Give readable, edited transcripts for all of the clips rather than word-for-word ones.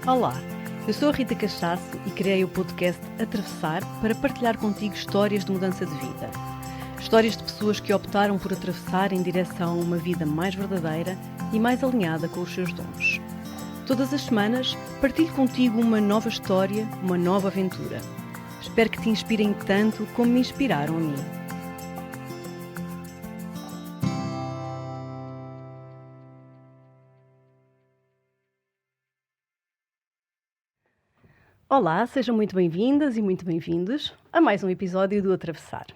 Olá, eu sou a Rita Cachaço e criei o podcast Atravessar para partilhar contigo histórias de mudança de vida. Histórias de pessoas que optaram por atravessar em direção a uma vida mais verdadeira e mais alinhada com os seus dons. Todas as semanas partilho contigo uma nova história, uma nova aventura. Espero que te inspirem tanto como me inspiraram a mim. Olá, sejam muito bem-vindas e muito bem-vindos a mais um episódio do Atravessar.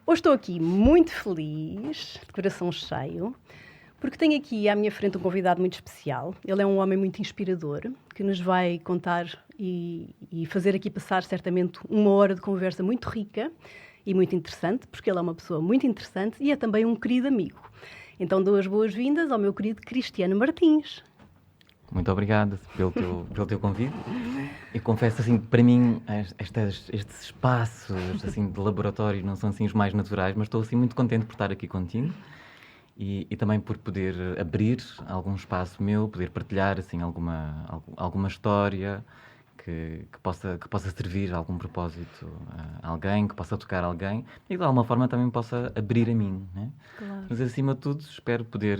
Hoje estou aqui muito feliz, de coração cheio, porque tenho aqui à minha frente um convidado muito especial. Ele é um homem muito inspirador, que nos vai contar e fazer aqui passar certamente uma hora de conversa muito rica e muito interessante, porque ele é uma pessoa muito interessante e é também um querido amigo. Então dou as boas-vindas ao meu querido Cristiano Martins. Muito obrigado pelo teu convite. E confesso assim que para mim estes espaços assim, de laboratório não são assim os mais naturais, mas estou assim muito contente por estar aqui contigo e também por poder abrir algum espaço meu, poder partilhar assim, alguma história que possa servir a algum propósito a alguém, que possa tocar alguém e de alguma forma também possa abrir a mim, né? Claro. Mas acima de tudo espero poder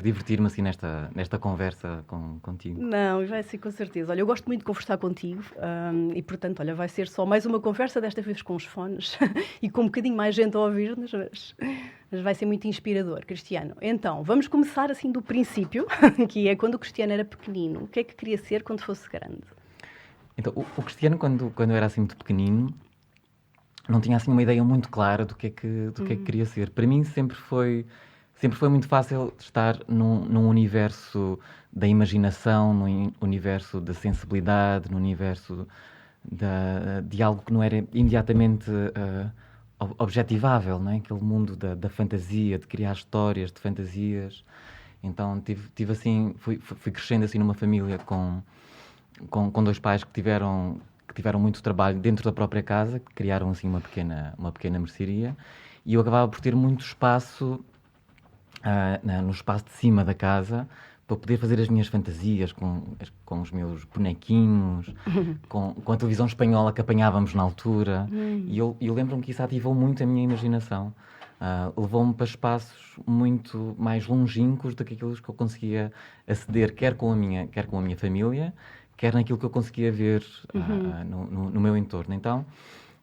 divertir-me assim nesta conversa contigo. Não, vai ser com certeza. Olha, eu gosto muito de conversar contigo e, portanto, olha, vai ser só mais uma conversa, desta vez com os fones e com um bocadinho mais gente a ouvir-nos, mas vai ser muito inspirador, Cristiano. Então, vamos começar assim do princípio, que é quando o Cristiano era pequenino. O que é que queria ser quando fosse grande? Então, o Cristiano, quando eu era assim muito pequenino, não tinha assim uma ideia muito clara do que é que queria ser. Para mim sempre foi muito fácil estar num universo da imaginação, num universo da sensibilidade, num universo de algo que não era imediatamente objetivável, não é? Aquele mundo da fantasia, de criar histórias de fantasias. Então tive assim, fui crescendo assim numa família com dois pais que tiveram muito trabalho dentro da própria casa, que criaram assim uma pequena mercearia, e eu acabava por ter muito espaço no espaço de cima da casa para poder fazer as minhas fantasias com os meus bonequinhos, com a televisão espanhola que apanhávamos na altura. E eu lembro-me que isso ativou muito a minha imaginação. Levou-me para espaços muito mais longínquos do que aqueles que eu conseguia aceder, quer com a minha família, quer naquilo que eu conseguia ver no meu entorno. Então,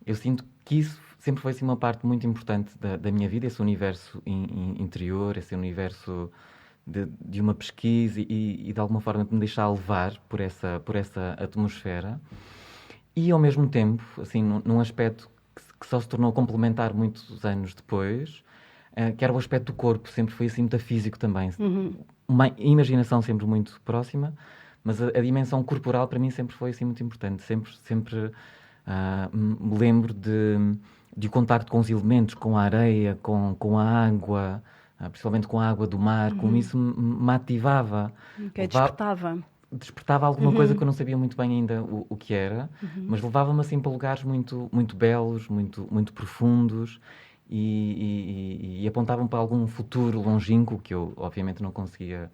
eu sinto que isso sempre foi assim, uma parte muito importante da minha vida, esse universo interior, esse universo de uma pesquisa e de alguma forma de me deixar levar por essa atmosfera. E, ao mesmo tempo, assim, num aspecto que só se tornou complementar muitos anos depois, que era o aspecto do corpo, sempre foi assim metafísico também. Uma imaginação sempre muito próxima, mas a dimensão corporal para mim sempre foi assim muito importante. Sempre me lembro de contacto com os elementos, com a areia, com a água, principalmente com a água do mar, como isso me ativava. Que despertava. Despertava alguma coisa que eu não sabia muito bem ainda o que era, mas levava-me assim para lugares muito, muito belos, muito, muito profundos e apontavam para algum futuro longínquo que eu obviamente não conseguia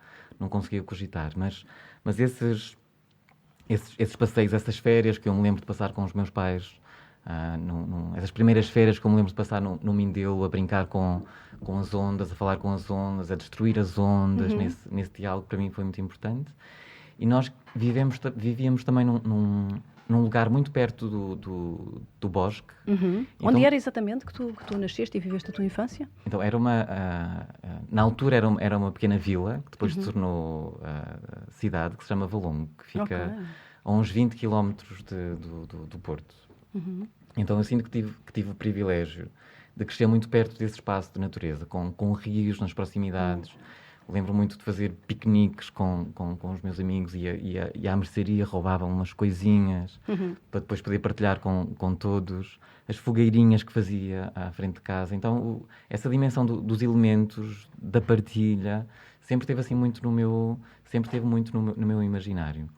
cogitar, mas esses passeios, essas férias que eu me lembro de passar com os meus pais, essas primeiras férias que eu me lembro de passar no Mindelo, a brincar com as ondas, a falar com as ondas, a destruir as ondas, nesse diálogo, para mim foi muito importante. E nós vivíamos também num lugar muito perto do bosque. Então, onde era exatamente que tu nasceste e viveste a tua infância? Então, na altura era uma pequena vila, que depois se tornou cidade, que se chama Valongo, que fica a uns 20 km do Porto. Então eu sinto que tive o privilégio de crescer muito perto desse espaço de natureza, com rios nas proximidades. Lembro muito de fazer piqueniques com os meus amigos e à mercearia roubavam umas coisinhas para depois poder partilhar com todos. As fogueirinhas que fazia à frente de casa. Então, essa dimensão dos elementos, da partilha, sempre esteve assim muito no meu imaginário.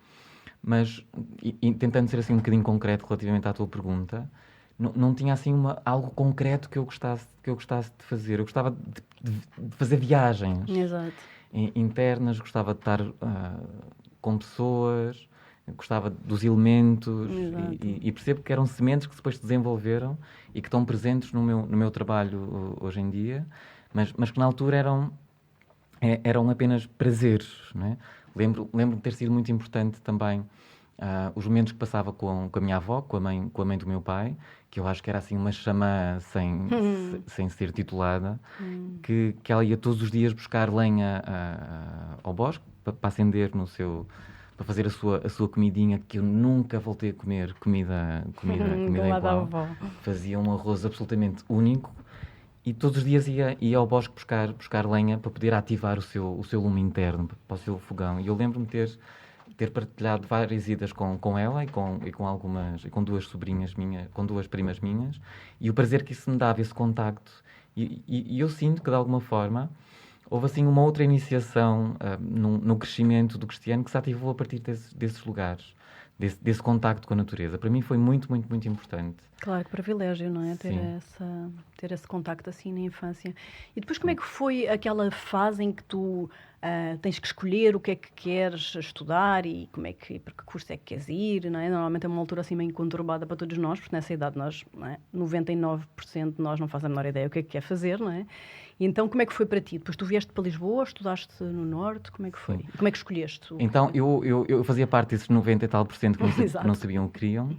Mas, tentando ser assim um bocadinho concreto relativamente à tua pergunta, não tinha assim algo concreto que eu gostasse de fazer. Eu gostava de fazer viagens. Exato. Internas, gostava de estar com pessoas, gostava dos elementos Exato. e percebo que eram sementes que depois se desenvolveram e que estão presentes no meu trabalho hoje em dia, mas que na altura eram apenas prazeres, não é? Lembro-me de ter sido muito importante também os momentos que passava com a minha avó, com a mãe do meu pai, que eu acho que era assim uma xamã sem ser titulada, que ela ia todos os dias buscar lenha ao bosque para acender para fazer a sua comidinha, que eu nunca voltei a comer comida igual. Fazia um arroz absolutamente único e todos os dias ia ao bosque buscar lenha para poder ativar o seu lume interno, para o seu fogão. E eu lembro-me de ter partilhado várias idas com ela e com duas sobrinhas minhas, com duas primas minhas, e o prazer que isso me dava, esse contacto. E eu sinto que, de alguma forma, houve assim uma outra iniciação no crescimento do Cristiano que se ativou a partir desses lugares, desse contacto com a natureza. Para mim foi muito, muito, muito importante. Claro, que privilégio, não é? Ter esse contacto assim na infância. E depois como é que foi aquela fase em que tu tens que escolher o que é que queres estudar e para que curso é que queres ir, não é? Normalmente é uma altura assim meio conturbada para todos nós, porque nessa idade nós, não é? 99% de nós não faz a menor ideia o que é que quer fazer, não é? E então como é que foi para ti? Depois tu vieste para Lisboa, estudaste no Norte, como é que foi? Sim. Como é que escolheste? Então eu fazia parte desses 90 e tal por cento que não sabiam o que queriam.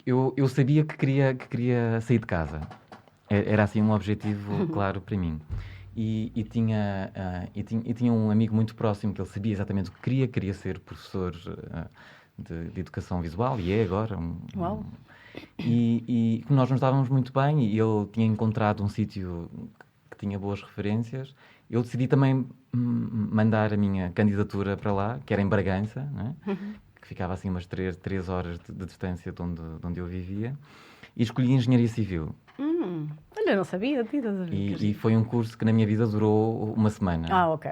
Eu sabia que queria sair de casa. Era assim um objetivo claro para mim. E tinha um amigo muito próximo que ele sabia exatamente o que queria ser professor de educação visual, e é agora. Uau! E nós nos dávamos muito bem, e ele tinha encontrado um sítio que tinha boas referências. Eu decidi também mandar a minha candidatura para lá, que era em Bragança, não é? Que ficava assim umas 3 horas de distância de onde eu vivia, e escolhi Engenharia Civil. Olha, não sabia. E foi um curso que na minha vida durou uma semana. Ah, ok.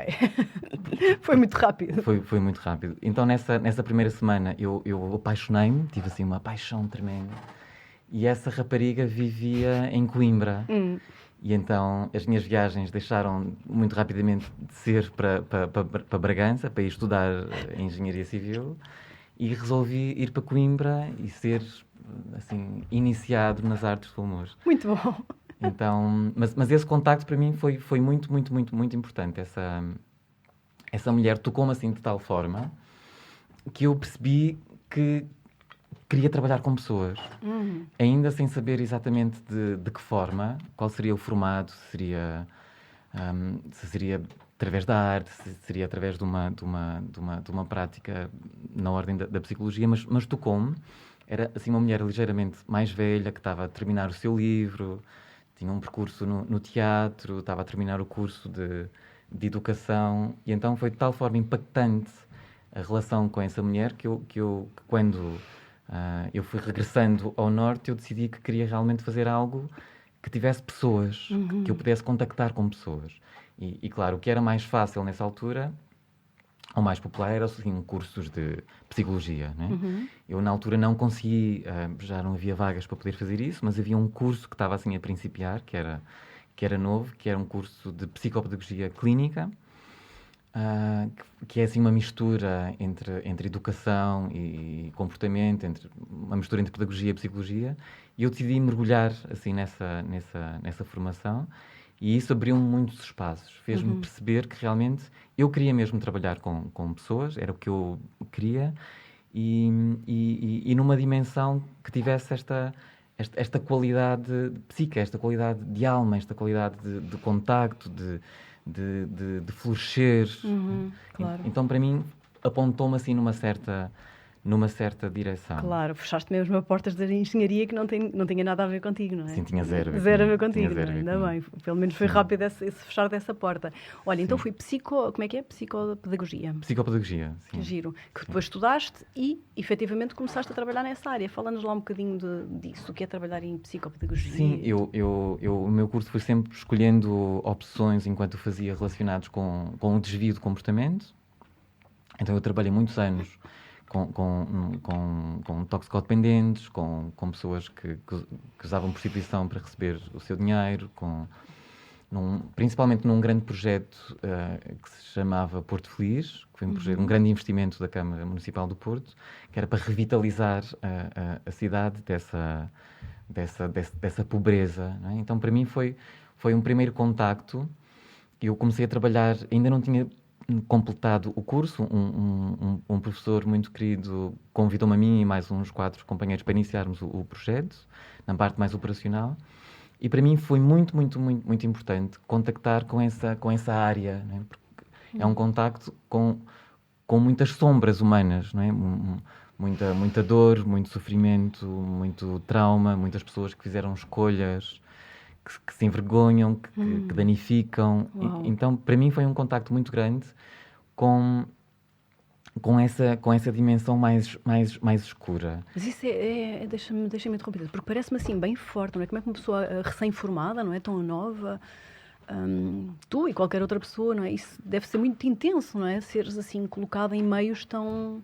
Foi muito rápido. Foi muito rápido. Então nessa primeira semana eu apaixonei-me, tive assim uma paixão tremenda, e essa rapariga vivia em Coimbra. E então as minhas viagens deixaram muito rapidamente de ser para Bragança, para ir estudar Engenharia Civil, e resolvi ir para Coimbra e ser assim iniciado nas artes do humor. Muito bom. Então, mas esse contacto para mim foi muito, muito, muito, muito importante. Essa mulher tocou-me assim de tal forma que eu percebi que queria trabalhar com pessoas, ainda sem saber exatamente de que forma, qual seria o formato, se seria através da arte, se seria através de uma prática na ordem da psicologia, mas tocou-me. Era assim uma mulher ligeiramente mais velha, que estava a terminar o seu livro, tinha um percurso no teatro, estava a terminar o curso de educação, e então foi de tal forma impactante a relação com essa mulher que quando eu fui regressando ao Norte, eu decidi que queria realmente fazer algo que tivesse pessoas, que eu pudesse contactar com pessoas. E claro, o que era mais fácil nessa altura, ou mais popular, eram assim, cursos de psicologia, né? Eu na altura não consegui, já não havia vagas para poder fazer isso, mas havia um curso que estava assim a principiar, que era novo, que era um curso de psicopedagogia clínica, que é assim uma mistura entre educação e comportamento, uma mistura entre pedagogia e psicologia, e eu decidi mergulhar assim nessa formação, e isso abriu-me muitos espaços, fez-me perceber que realmente eu queria mesmo trabalhar com pessoas, era o que eu queria, e numa dimensão que tivesse esta qualidade de psique, esta qualidade de alma, esta qualidade de contacto, de florescer. Claro. Então, para mim, apontou-me assim numa certa direção. Claro, fechaste mesmo a portas da engenharia que não tinha nada a ver contigo, não é? Sim, tinha zero a ver Zero a ver comigo. contigo, não é? Ainda bem. Pelo menos foi rápido esse fechar dessa porta. Olha, então fui como é que é? Psicopedagogia. Psicopedagogia, sim. Que giro. Que depois estudaste e, efetivamente, começaste a trabalhar nessa área. Fala-nos lá um bocadinho disso, o que é trabalhar em psicopedagogia. Sim, o meu curso foi sempre escolhendo opções enquanto fazia relacionados com o desvio de comportamento. Então eu trabalhei muitos anos com toxicodependentes, com pessoas que usavam prostituição para receber o seu dinheiro, principalmente num grande projeto que se chamava Porto Feliz, que foi um grande investimento da Câmara Municipal do Porto, que era para revitalizar a cidade dessa pobreza. Não é? Então, para mim, foi um primeiro contacto. Eu comecei a trabalhar, ainda não tinha completado o curso, um professor muito querido convidou-me a mim e mais uns 4 companheiros para iniciarmos o projeto, na parte mais operacional. E para mim foi muito, muito, muito, muito importante contactar com essa área, né? Porque é um contacto com muitas sombras humanas, não é? Muita dor, muito sofrimento, muito trauma, muitas pessoas que fizeram escolhas que se envergonham, que danificam. Então, para mim foi um contacto muito grande com essa dimensão mais escura. Mas isso deixa-me interromper, porque parece-me assim bem forte, não é? Como é que uma pessoa recém-formada, não é? Tão nova, tu e qualquer outra pessoa, não é? Isso deve ser muito intenso, não é? Seres assim colocado em meios tão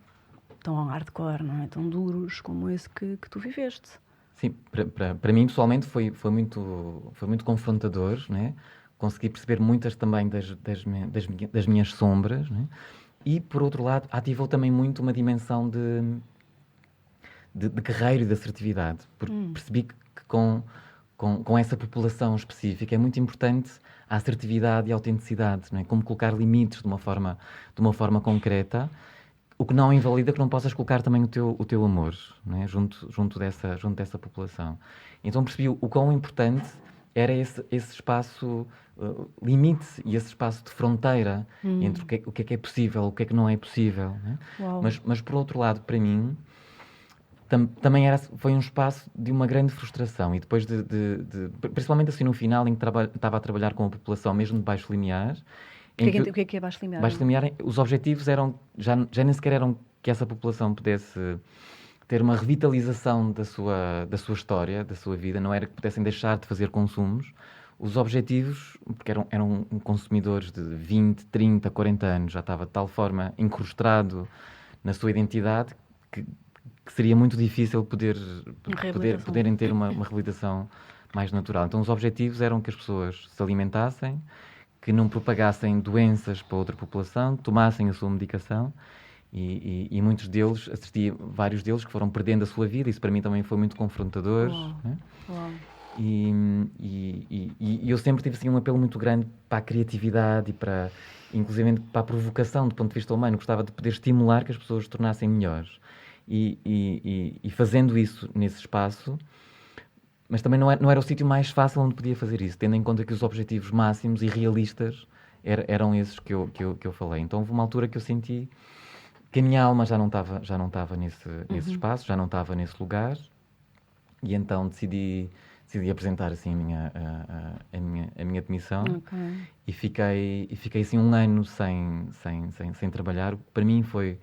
hardcore, não é? Tão duros como esse que tu viveste. Sim, para mim pessoalmente foi muito confrontador, né? Consegui perceber muitas também das minhas sombras, né? E por outro lado ativou também muito uma dimensão de guerreiro e de assertividade, porque percebi que com essa população específica é muito importante a assertividade e a autenticidade, não é? Como colocar limites de uma forma concreta. O que não invalida que não possas colocar também o teu amor, não é? junto dessa população. Então percebi o quão importante era esse espaço limite e esse espaço de fronteira entre o que é possível, o que é que não é possível. Não é? Mas por outro lado, para mim, também foi um espaço de uma grande frustração. E depois principalmente assim no final, em que estava a trabalhar com a população mesmo de baixo limiar. O que é baixo limiar? Baixo limiar, os objetivos eram, já nem sequer eram que essa população pudesse ter uma revitalização da sua história, da sua vida, não era que pudessem deixar de fazer consumos. Os objetivos, porque eram consumidores de 20, 30, 40 anos, já estava de tal forma incrustado na sua identidade que seria muito difícil poderem ter uma reabilitação mais natural. Então os objetivos eram que as pessoas se alimentassem, que não propagassem doenças para outra população, que tomassem a sua medicação e muitos deles, assisti vários deles que foram perdendo a sua vida. Isso para mim também foi muito confrontador. Né? E eu sempre tive assim, um apelo muito grande para a criatividade e inclusive para a provocação do ponto de vista humano. Gostava de poder estimular que as pessoas se tornassem melhores. E fazendo isso nesse espaço, mas também não era o sítio mais fácil onde podia fazer isso, tendo em conta que os objetivos máximos e realistas eram esses que eu falei. Então houve uma altura que eu senti que a minha alma já não estava nesse espaço, já não estava nesse lugar, e então decidi apresentar assim a minha demissão. E fiquei assim um ano sem trabalhar. Para mim foi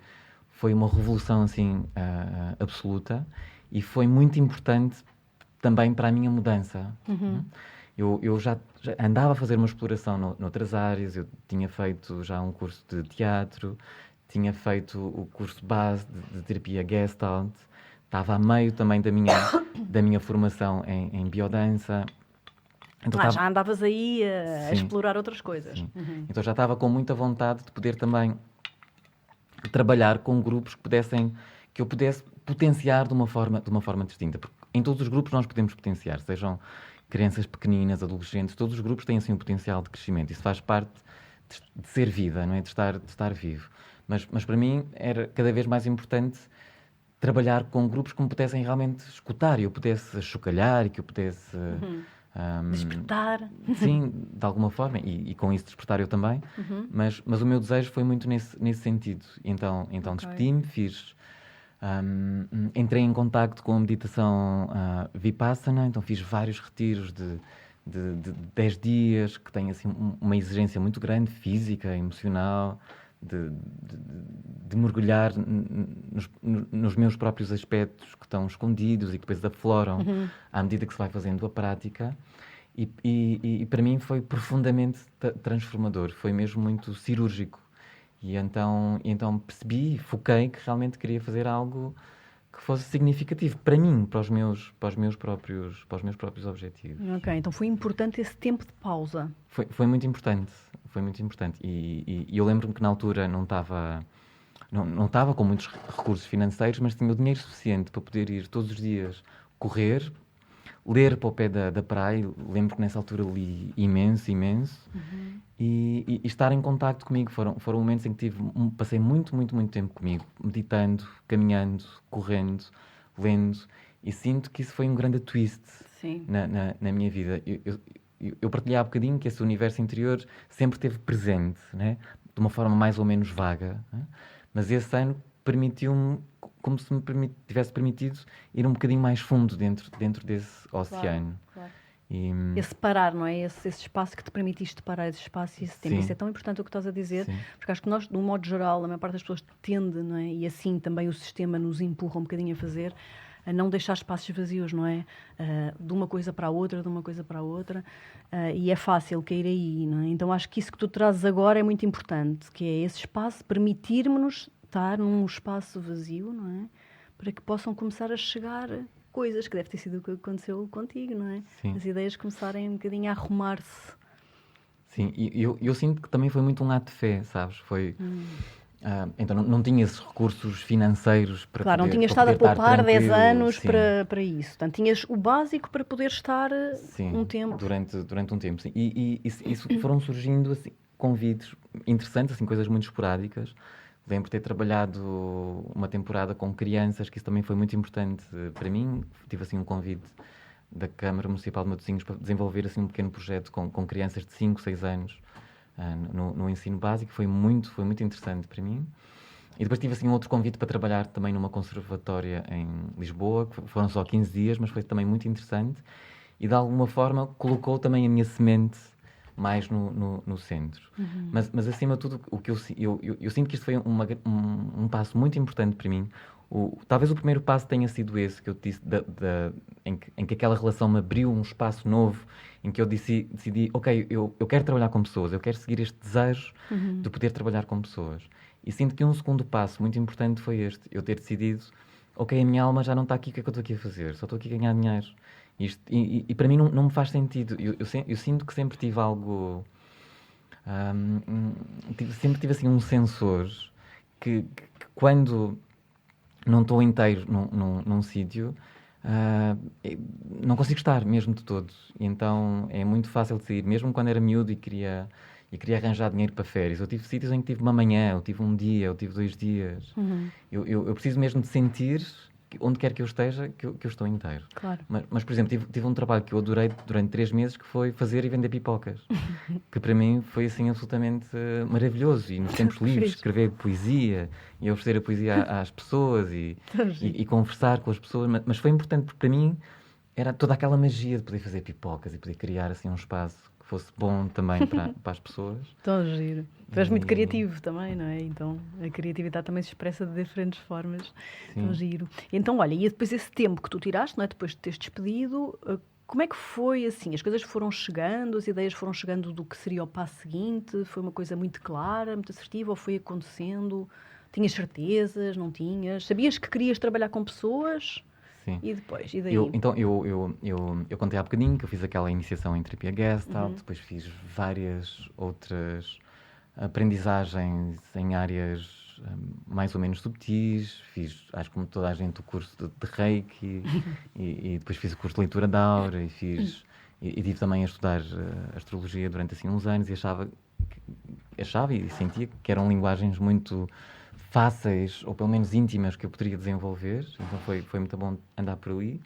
uma revolução assim absoluta, e foi muito importante também para a minha mudança. Eu já andava a fazer uma exploração noutras áreas. Eu tinha feito já um curso de teatro, tinha feito o curso base de terapia Gestalt, estava a meio também da minha formação em biodança. Então, já andavas aí a explorar outras coisas. Então já estava com muita vontade de poder também trabalhar com grupos que eu pudesse potenciar de uma forma distinta. Porque em todos os grupos nós podemos potenciar, sejam crianças pequeninas, adolescentes, todos os grupos têm assim um potencial de crescimento. Isso faz parte de ser vida, não é? De estar vivo. Mas para mim era cada vez mais importante trabalhar com grupos que me pudessem realmente escutar, e eu pudesse chocalhar, e que eu pudesse despertar. Sim, de alguma forma, e com isso despertar eu também. Mas o meu desejo foi muito nesse sentido. Então despedi-me, entrei em contacto com a meditação Vipassana. Então fiz vários retiros de 10 dias, que têm assim uma exigência muito grande, física, emocional, de mergulhar nos meus próprios aspectos que estão escondidos e que depois afloram à medida que se vai fazendo a prática. E para mim foi profundamente transformador, foi mesmo muito cirúrgico. E então percebi e foquei que realmente queria fazer algo que fosse significativo para mim, para os meus próprios objetivos. Ok, então foi importante esse tempo de pausa. Foi muito importante, e eu lembro-me que na altura não estava com muitos recursos financeiros, mas tinha o dinheiro suficiente para poder ir todos os dias correr, ler para o pé da praia. Lembro que nessa altura li imenso, e estar em contacto comigo. Foram momentos em que passei muito tempo comigo, meditando, caminhando, correndo, lendo, e sinto que isso foi um grande twist na minha vida. Eu partilhei há bocadinho que esse universo interior sempre esteve presente, né? De uma forma mais ou menos vaga, né? Mas esse ano permitiu-me, como se me tivesse permitido ir um bocadinho mais fundo dentro desse oceano. Claro. E, esse parar, não é? Esse espaço que te permitiste parar, esse espaço e esse tempo. Sim. Isso é tão importante o que estás a dizer, Sim. porque acho que nós, de um modo geral, a maior parte das pessoas tende, não é? E assim também o sistema nos empurra um bocadinho a fazer, a não deixar espaços vazios, não é? De uma coisa para a outra, e é fácil cair aí, não é? Então acho que isso que tu trazes agora é muito importante, que é esse espaço, permitir-nos estar num espaço vazio, não é? Para que possam começar a chegar coisas, que deve ter sido o que aconteceu contigo, não é? Sim. As ideias começarem um bocadinho a arrumar-se. Sim, e eu sinto que também foi muito um ato de fé, sabes? Então não tinha esses recursos financeiros para Claro, poder, não tinhas para estado a poder poupar estar 10 tranquilo. anos Sim. para isso. Portanto, tinhas o básico para poder estar um tempo. Durante um tempo, sim. E isso foram surgindo assim, convites interessantes, assim, coisas muito esporádicas. Lembro de ter trabalhado uma temporada com crianças, que isso também foi muito importante para mim. Tive assim um convite da Câmara Municipal de Matosinhos para desenvolver assim um pequeno projeto com crianças de 5, 6 anos no ensino básico. Foi muito interessante para mim. E depois tive assim outro convite para trabalhar também numa conservatória em Lisboa, que foram só 15 dias, mas foi também muito interessante. E de alguma forma colocou também a minha semente mais no centro. Mas acima de tudo, o que eu sinto que isto foi um passo muito importante para mim. Talvez o primeiro passo tenha sido esse que eu te disse, em que aquela relação me abriu um espaço novo, em que eu decidi, ok, eu quero trabalhar com pessoas, eu quero seguir este desejo de poder trabalhar com pessoas. E sinto que um segundo passo muito importante foi este, eu ter decidido, ok, a minha alma já não está aqui, o que é que eu estou aqui a fazer? Só estou aqui a ganhar dinheiro. E para mim não me faz sentido. Eu sinto que sempre tive algo... sempre tive assim um sensor que quando não estou inteiro num sítio, não consigo estar mesmo de todo. E então é muito fácil de sair. Mesmo quando era miúdo e queria arranjar dinheiro para férias. Eu tive sítios em que tive uma manhã, eu tive um dia, eu tive 2 dias. Eu preciso mesmo de sentir... onde quer que eu esteja, que eu estou inteiro. Claro. Mas, por exemplo, tive um trabalho que eu adorei durante 3 meses, que foi fazer e vender pipocas. Que para mim foi assim absolutamente maravilhoso. E nos tempos livres, escrever poesia e oferecer a poesia às pessoas e conversar com as pessoas. Mas foi importante porque para mim era toda aquela magia de poder fazer pipocas e poder criar assim um espaço que fosse bom também para as pessoas. Tão giro. Tu és muito criativo também, não é? Então a criatividade também se expressa de diferentes formas. Sim. Tão giro. Então, olha, e depois esse tempo que tu tiraste, não é? Depois de teres despedido, como é que foi assim? As coisas foram chegando, as ideias foram chegando do que seria o passo seguinte? Foi uma coisa muito clara, muito assertiva, ou foi acontecendo? Tinhas certezas, não tinhas? Sabias que querias trabalhar com pessoas? Sim. E depois? E daí? Eu contei há bocadinho que eu fiz aquela iniciação em terapia Gestalt, depois fiz várias outras aprendizagens em áreas mais ou menos subtis. Fiz, acho que como toda a gente, o curso de Reiki e depois fiz o curso de leitura da aura e tive também a estudar astrologia durante assim uns anos e achava e sentia que eram linguagens muito fáceis, ou pelo menos íntimas, que eu poderia desenvolver. Então foi muito bom andar por ali.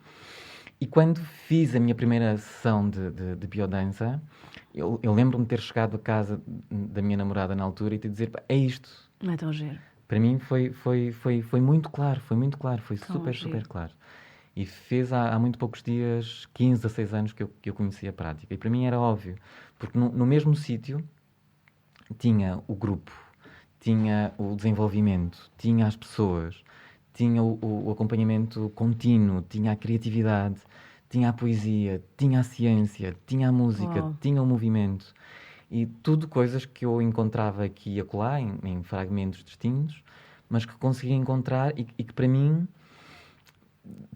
E quando fiz a minha primeira sessão de biodança, eu lembro-me de ter chegado a casa da minha namorada na altura e ter de dizer, é isto. Não é tão giro. Para mim foi muito claro, foi Tão super giro. claro. E fez há muito poucos dias, 15 a 6 anos, que eu conhecia a prática. E para mim era óbvio, porque no mesmo sítio tinha o grupo, tinha o desenvolvimento, tinha as pessoas, tinha o acompanhamento contínuo, tinha a criatividade, tinha a poesia, tinha a ciência, tinha a música, Uau. tinha o movimento. E tudo coisas que eu encontrava aqui e acolá, em fragmentos distintos, mas que conseguia encontrar e que para mim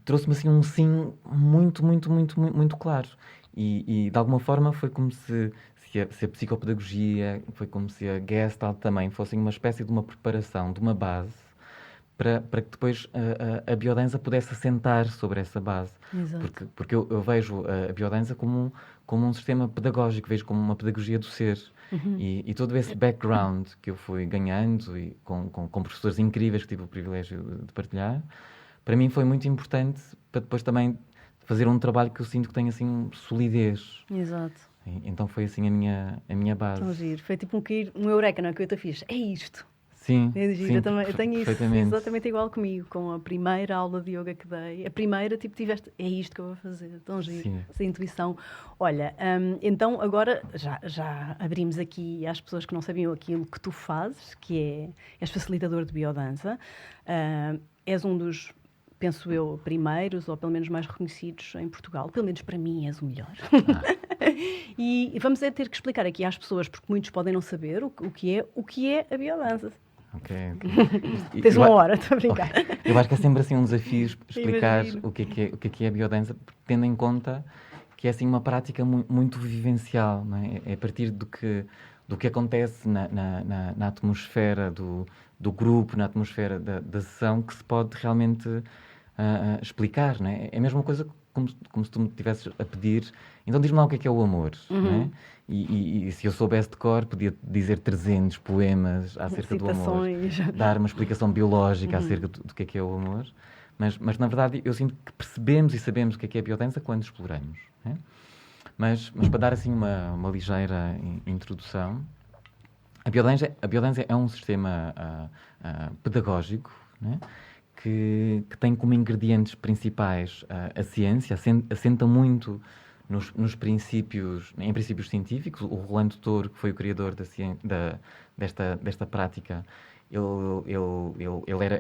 trouxe-me assim um sim muito, muito, muito, muito, muito claro. De alguma forma foi como se a psicopedagogia, foi como se a Gestalt também fossem uma espécie de uma preparação, de uma base, para que depois a biodança pudesse assentar sobre essa base. Exato. Porque eu vejo a biodança como um sistema pedagógico, vejo como uma pedagogia do ser. E todo esse background que eu fui ganhando, e com professores incríveis que tive o privilégio de partilhar, para mim foi muito importante para depois também fazer um trabalho que eu sinto que tem assim solidez. Exato. Então foi assim a minha base. Tão giro. Foi tipo um eureka, não é? Que eu te fiz. É isto. Sim, É giro. sim, Eu tenho isso perfeitamente. exatamente igual comigo, com a primeira aula de yoga que dei. A primeira, tipo, tiveste, é isto que eu vou fazer. Tão giro. Sim. Essa intuição. Olha, então agora já abrimos aqui às pessoas que não sabiam aquilo que tu fazes, que és facilitador de biodança. És um dos, penso eu, primeiros, ou pelo menos mais reconhecidos em Portugal. Pelo menos para mim és o melhor. E vamos ter que explicar aqui às pessoas, porque muitos podem não saber o que é a biodança. Ok. Tens uma hora, estou a brincar. Okay. Eu acho que é sempre assim um desafio explicar Imagino. o que é a biodança, tendo em conta que é assim uma prática muito vivencial, não é? É a partir do que acontece na atmosfera do grupo, na atmosfera da sessão, que se pode realmente explicar, não é? É a mesma coisa como se tu me estivesses a pedir, então diz-me lá o que é o amor, não é? E se eu soubesse de cor, podia dizer 300 poemas acerca do amor, dar uma explicação biológica acerca do que é o amor, mas na verdade eu sinto que percebemos e sabemos o que é a biodança quando exploramos, não é? Mas para dar assim uma ligeira introdução, a biodança é um sistema pedagógico, não é? Que tem como ingredientes principais a ciência, assenta muito nos princípios, em princípios científicos. O Rolando Touro, que foi o criador desta prática, ele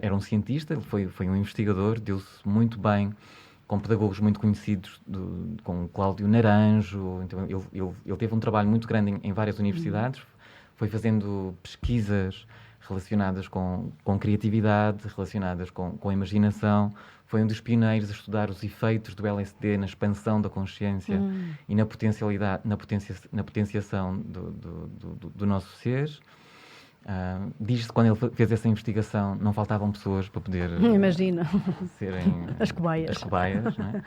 era um cientista, ele foi um investigador, deu-se muito bem com pedagogos muito conhecidos, com o Cláudio Naranjo. Então, ele teve um trabalho muito grande em várias universidades, foi fazendo pesquisas relacionadas com criatividade, relacionadas com a imaginação. Foi um dos pioneiros a estudar os efeitos do LSD na expansão da consciência e na potencialidade, na potenciação do nosso ser. Diz-se que quando ele fez essa investigação não faltavam pessoas para poder Imagina. serem as cobaias, não é?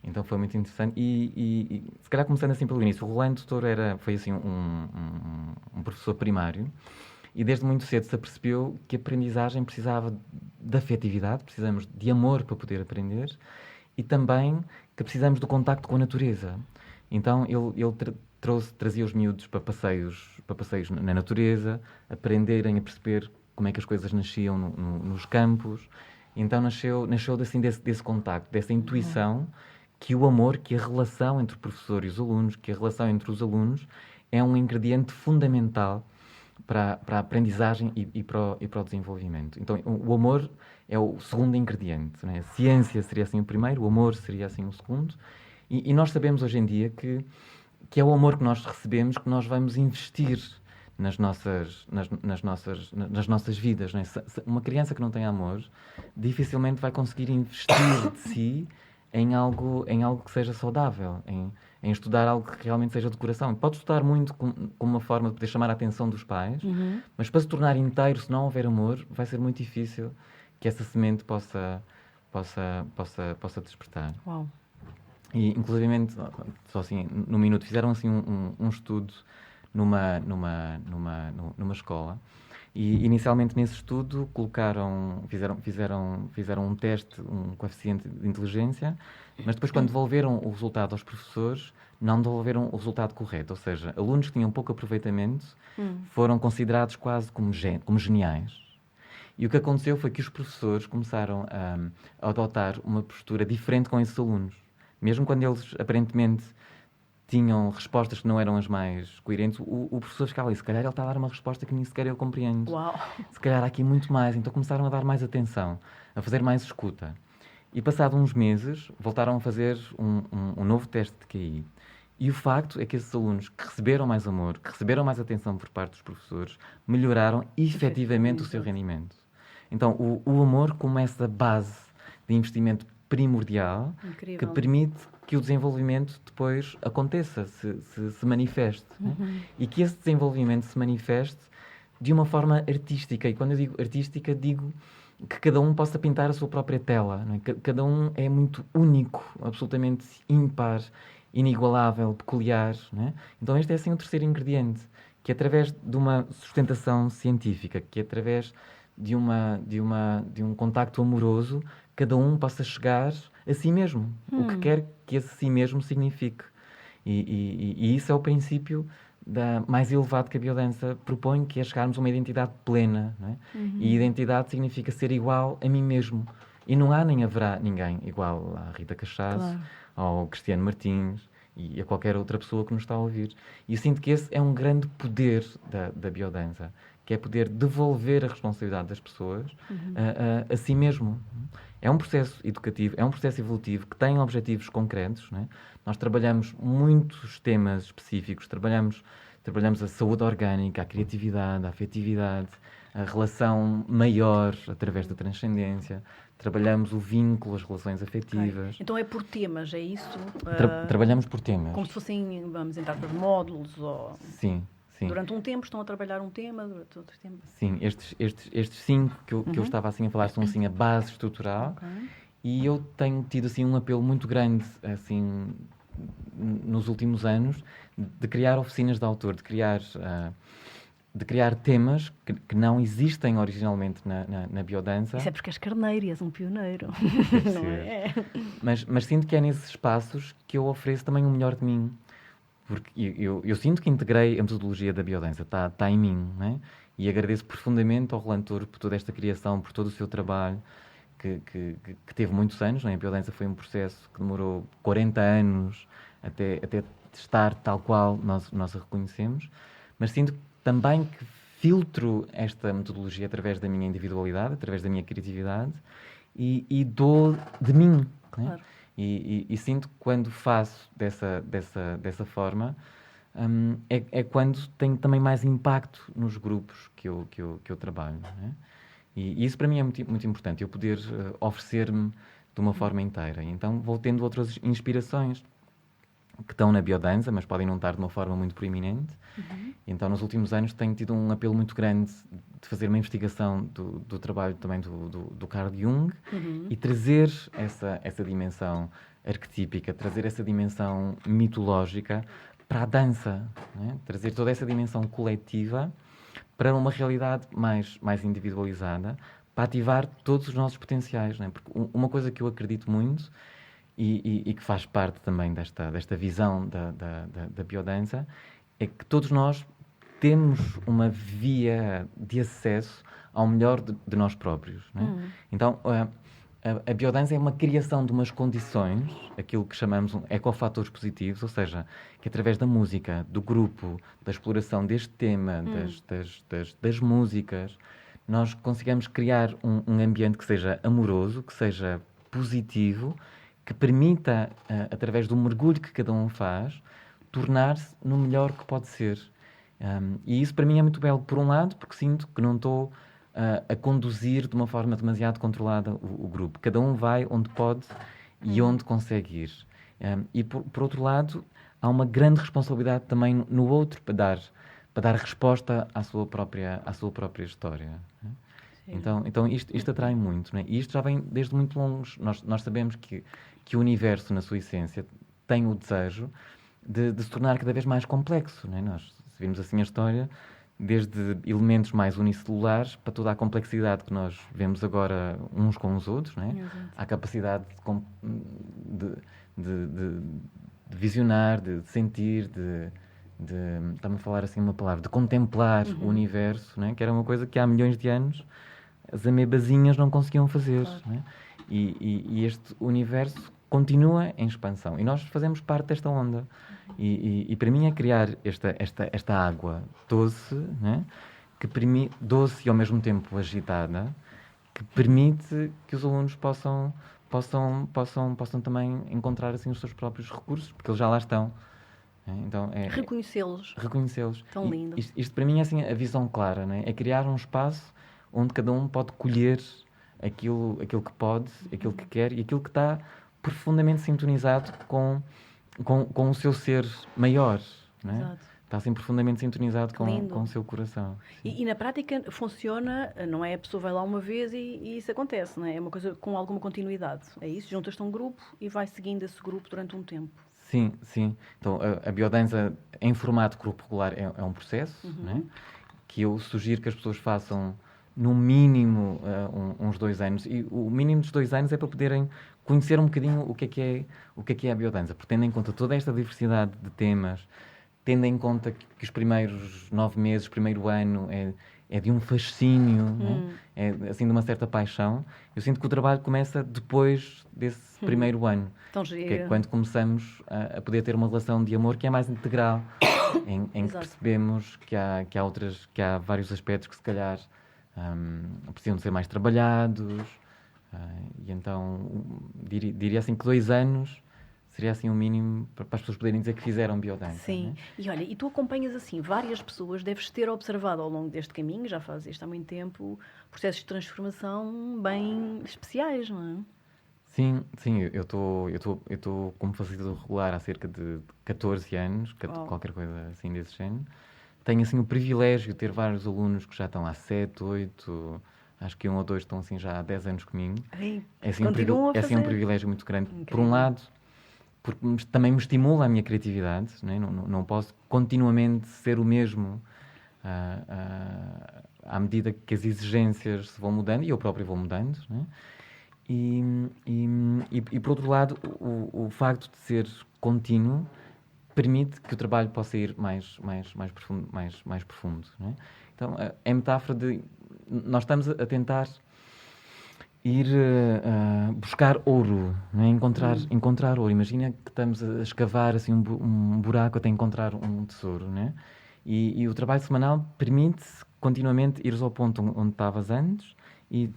Então foi muito interessante e se calhar começando assim pelo início, o Rolando Touro foi assim um professor primário e desde muito cedo se apercebeu que a aprendizagem precisava de afetividade, precisamos de amor para poder aprender e também que precisamos do contacto com a natureza. Então ele trazia os miúdos para passeios na natureza, aprenderem a perceber como é que as coisas nasciam nos campos. Então nasceu desse contacto, dessa intuição que o amor, que a relação entre o professor e os alunos, que a relação entre os alunos é um ingrediente fundamental para a aprendizagem e para o desenvolvimento. Então o amor é o segundo ingrediente, não é? A ciência seria assim o primeiro, o amor seria assim o segundo. E nós sabemos hoje em dia que é o amor que nós recebemos que nós vamos investir nas nossas vidas. Não é? Uma criança que não tem amor dificilmente vai conseguir investir de si em algo que seja saudável, em estudar algo que realmente seja de coração. Pode estudar muito como uma forma de poder chamar a atenção dos pais, mas para se tornar inteiro, se não houver amor, vai ser muito difícil que essa semente possa despertar. Uau. E, inclusivamente, só assim, num minuto, fizeram assim um estudo numa escola e, inicialmente, nesse estudo, fizeram um teste, um coeficiente de inteligência, mas depois, quando devolveram o resultado aos professores, não devolveram o resultado correto. Ou seja, alunos que tinham pouco aproveitamento foram considerados quase como geniais. E o que aconteceu foi que os professores começaram a adotar uma postura diferente com esses alunos. Mesmo quando eles, aparentemente, tinham respostas que não eram as mais coerentes, o professor ficava ali, se calhar ele está a dar uma resposta que nem sequer eu compreendo. Uau. Se calhar há aqui muito mais. Então começaram a dar mais atenção, a fazer mais escuta. E passados uns meses, voltaram a fazer um novo teste de QI. E o facto é que esses alunos que receberam mais amor, que receberam mais atenção por parte dos professores, melhoraram efetivamente o seu rendimento. Então, o amor como essa base de investimento primordial Incrível. que permite que o desenvolvimento depois aconteça, se manifeste. Né? E que esse desenvolvimento se manifeste de uma forma artística. E quando eu digo artística, digo que cada um possa pintar a sua própria tela. Não é? Cada um é muito único, absolutamente ímpar, inigualável, peculiar. Não é? Então este é assim o terceiro ingrediente, que através de uma sustentação científica, que através de um contacto amoroso, cada um possa chegar a si mesmo, o que quer que esse si mesmo signifique. E isso é o princípio mais elevado que a biodança propõe, que é chegarmos a uma identidade plena. Não é? E identidade significa ser igual a mim mesmo. E não há nem haverá ninguém igual à Rita Cachaço, ao Cristiano Martins e a qualquer outra pessoa que nos está a ouvir. E eu sinto que esse é um grande poder da biodança, que é poder devolver a responsabilidade das pessoas a si mesmo. É um processo educativo, é um processo evolutivo que tem objetivos concretos. Não é? Nós trabalhamos muitos temas específicos, trabalhamos a saúde orgânica, a criatividade, a afetividade, a relação maior através da transcendência, trabalhamos o vínculo, as relações afetivas. Então é por temas, é isso? Trabalhamos por temas. Como se fossem, vamos entrar por módulos ou... Sim. Sim. Durante um tempo estão a trabalhar um tema, durante outro tempo... Sim, estes 5 que eu estava assim a falar são assim a base estrutural. E eu tenho tido assim um apelo muito grande assim nos últimos anos de criar oficinas de autor, de criar temas que não existem originalmente na biodança. Isso é porque és carneiro e és um pioneiro. Não é? Mas sinto que é nesses espaços que eu ofereço também o melhor de mim. Porque eu sinto que integrei a metodologia da biodança, está em mim, não é? E agradeço profundamente ao Rolando Touro por toda esta criação, por todo o seu trabalho, que teve muitos anos, não é? A biodança foi um processo que demorou 40 anos até estar tal qual nós a reconhecemos, mas sinto também que filtro esta metodologia através da minha individualidade, através da minha criatividade e dou de mim, não é? Claro. E sinto que quando faço dessa forma, é quando tenho também mais impacto nos grupos que eu trabalho. Não é? E isso para mim é muito, muito importante, eu poder oferecer-me de uma forma inteira. Então vou tendo outras inspirações que estão na biodança, mas podem não estar de uma forma muito proeminente. Então nos últimos anos tenho tido um apelo muito grande de fazer uma investigação do trabalho também do Carl Jung e trazer essa dimensão arquetípica, trazer essa dimensão mitológica para a dança, não é? Trazer toda essa dimensão coletiva para uma realidade mais individualizada, para ativar todos os nossos potenciais. Não é? Porque uma coisa que eu acredito muito e que faz parte também desta visão da biodança é que todos nós temos uma via de acesso ao melhor de nós próprios. Não é? Então, a biodança é uma criação de umas condições, aquilo que chamamos ecofatores positivos, ou seja, que através da música, do grupo, da exploração deste tema, das músicas, nós consigamos criar um ambiente que seja amoroso, que seja positivo, que permita, através do mergulho que cada um faz, tornar-se no melhor que pode ser. E isso para mim é muito belo, por um lado, porque sinto que não estou a conduzir de uma forma demasiado controlada o grupo. Cada um vai onde pode e onde consegue ir. E por outro lado, há uma grande responsabilidade também no outro para dar resposta à sua própria história. Então isto atrai muito, não é? E isto já vem desde muito longe. Nós sabemos que o universo, na sua essência, tem o desejo de se tornar cada vez mais complexo. Não é? Nós, se vimos assim a história, desde elementos mais unicelulares para toda a complexidade que nós vemos agora uns com os outros, não é? A capacidade de visionar, de sentir, está-me a falar assim uma palavra, de contemplar o universo, não é? Que era uma coisa que há milhões de anos as amebazinhas não conseguiam fazer. Claro. Não é? E este universo continua em expansão e nós fazemos parte desta onda. E para mim é criar esta água doce, né? Doce e ao mesmo tempo agitada, que permite que os alunos possam também encontrar assim os seus próprios recursos, porque eles já lá estão. Então, reconhecê-los. Tão lindo. Isto para mim é assim a visão clara, né? É criar um espaço onde cada um pode colher aquilo que pode, aquilo que quer e aquilo que está profundamente sintonizado com o seu ser maior, não é? Exato. Está assim profundamente sintonizado Lindo. com o seu coração. E na prática funciona, não é? A pessoa vai lá uma vez e isso acontece, não é? É uma coisa com alguma continuidade. É isso? Juntas-te a um grupo e vai seguindo esse grupo durante um tempo. Sim, sim. Então, a biodança em formato grupo regular é um processo, né? Que eu sugiro que as pessoas façam no mínimo uns 2 anos. E o mínimo dos 2 anos é para poderem conhecer um bocadinho o que é a biodança. Porque tendo em conta toda esta diversidade de temas, tendo em conta que os primeiros 9 meses, o primeiro ano é de um fascínio, né? É assim de uma certa paixão, eu sinto que o trabalho começa depois desse primeiro ano. Então, Que é quando começamos a poder ter uma relação de amor que é mais integral, em que percebemos que há vários aspectos que se calhar precisam de ser mais trabalhados, e então diria assim que 2 anos seria assim o mínimo para as pessoas poderem dizer que fizeram biodança. Sim. Né? E olha, e tu acompanhas assim várias pessoas, deves ter observado ao longo deste caminho, já fazes isto há muito tempo, processos de transformação bem especiais, não é? Sim, eu estou como facilitador regular há cerca de 14 anos, qualquer coisa assim desse género. Tenho assim o privilégio de ter vários alunos que já estão há 7, 8, acho que 1 ou 2 estão assim já há 10 anos comigo. Ai, É assim, continuam a é assim um fazer? privilégio muito grande. Incrível. Por um lado, porque também me estimula a minha criatividade, né? Não posso continuamente ser o mesmo à medida que as exigências se vão mudando e eu próprio vou mudando, né? E por outro lado, o facto de ser contínuo permite que o trabalho possa ir mais profundo, não é? Então, é metáfora de... Nós estamos a tentar ir buscar ouro, não é? Encontrar ouro. Imagina que estamos a escavar assim, um buraco até encontrar um tesouro, não é? E o trabalho semanal permite continuamente ires ao ponto onde estavas antes e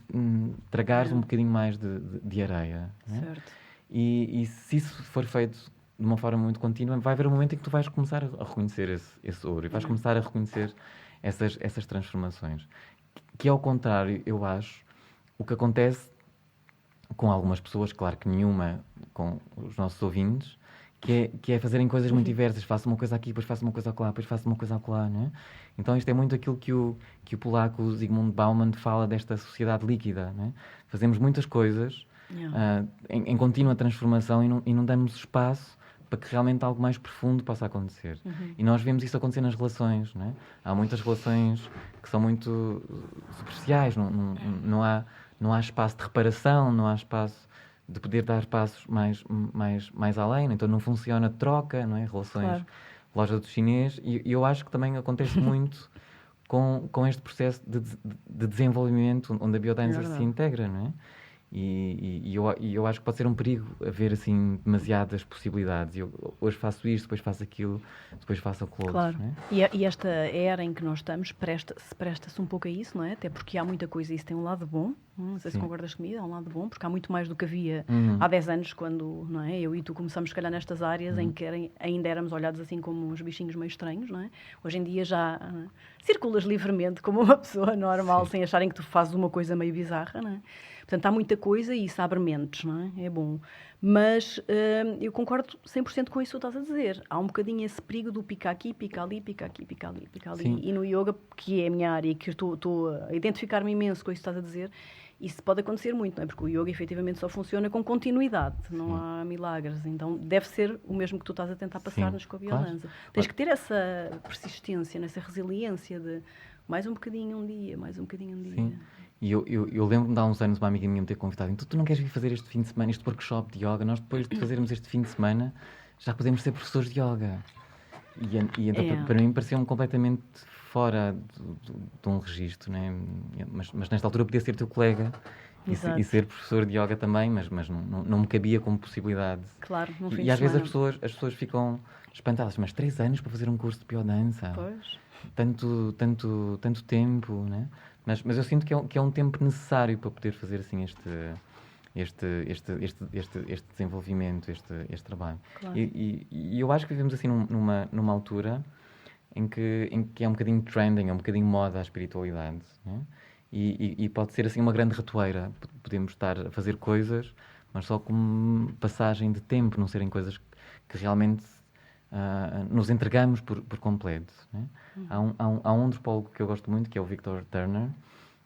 tragares um bocadinho mais de areia. Não é? Certo. E se isso for feito de uma forma muito contínua, vai haver um momento em que tu vais começar a reconhecer esse ouro e vais começar a reconhecer essas transformações. Que ao contrário, eu acho, o que acontece com algumas pessoas, claro que nenhuma com os nossos ouvintes, que é fazerem coisas muito diversas. Faço uma coisa aqui, depois faço uma coisa acolá, depois faço uma coisa acolá, não é? Então isto é muito aquilo que o polaco Zygmunt Bauman fala desta sociedade líquida, não é? Fazemos muitas coisas em contínua transformação e não damos espaço para que realmente algo mais profundo possa acontecer. E nós vemos isso acontecer nas relações, não é? Há muitas relações que são muito superficiais, não há espaço de reparação, não há espaço de poder dar passos mais além, então não funciona troca, não é? Relações, Claro. loja do chinês, e eu acho que também acontece muito com este processo de desenvolvimento onde a biodança se integra, não é? E eu acho que pode ser um perigo haver assim demasiadas possibilidades. Eu hoje faço isto, depois faço aquilo, depois faço aquilo outro. Claro. Não é? E esta era em que nós estamos presta-se um pouco a isso, não é? Até porque há muita coisa e isso tem um lado bom. Não sei se concordas comigo, é um lado bom, porque há muito mais do que havia há 10 anos, quando, não é? Eu e tu começamos, se calhar, nestas áreas em que ainda éramos olhados assim como uns bichinhos meio estranhos, não é? Hoje em dia já circulas livremente como uma pessoa normal, sem acharem que tu fazes uma coisa meio bizarra, não é? Portanto, há muita coisa e isso abre mentes, não é? É bom. Mas eu concordo 100% com isso que tu estás a dizer. Há um bocadinho esse perigo do pica aqui, pica ali, pica aqui, pica ali, pica ali. Sim. E no yoga, que é a minha área e que eu estou a identificar-me imenso com isso que estás a dizer, isso pode acontecer muito, não é? Porque o yoga efetivamente só funciona com continuidade, não há milagres. Então deve ser o mesmo que tu estás a tentar passar-nos com a biodança. Claro. Tens que ter essa persistência, essa resiliência de mais um bocadinho um dia, mais um bocadinho um dia. Sim. E eu lembro-me de há uns anos uma amiga minha me ter convidado, então tu não queres vir fazer este fim de semana, este workshop de yoga? Nós depois de fazermos este fim de semana já podemos ser professores de yoga. E então para mim pareceu-me completamente fora de um registro, né? Mas nesta altura podia ser teu colega e ser professor de yoga também, mas não me cabia como possibilidade. Claro, num fim de E às vezes semana. as pessoas ficam espantadas, mas 3 anos para fazer um curso de biodança? Pois. Tanto tempo, né? Mas eu sinto que é um tempo necessário para poder fazer assim este desenvolvimento, este trabalho. Claro. E eu acho que vivemos assim numa altura em que é um bocadinho trending, é um bocadinho moda a espiritualidade, né? e pode ser assim uma grande ratoeira. Podemos estar a fazer coisas, mas só como passagem de tempo, não serem coisas que realmente nos entregamos por completo, né? Há um antropólogo que eu gosto muito, que é o Victor Turner,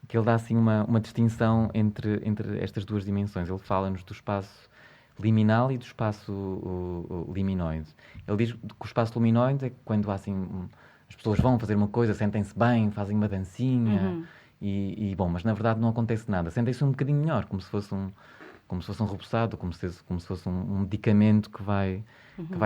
que ele dá assim uma distinção entre estas duas dimensões. Ele fala-nos do espaço liminal e do espaço liminoide. Ele diz que o espaço liminoide é quando há assim, as pessoas vão fazer uma coisa, sentem-se bem, fazem uma dancinha, bom, mas na verdade não acontece nada. Sentem-se um bocadinho melhor, como se fosse um repousado, como se fosse um medicamento que vai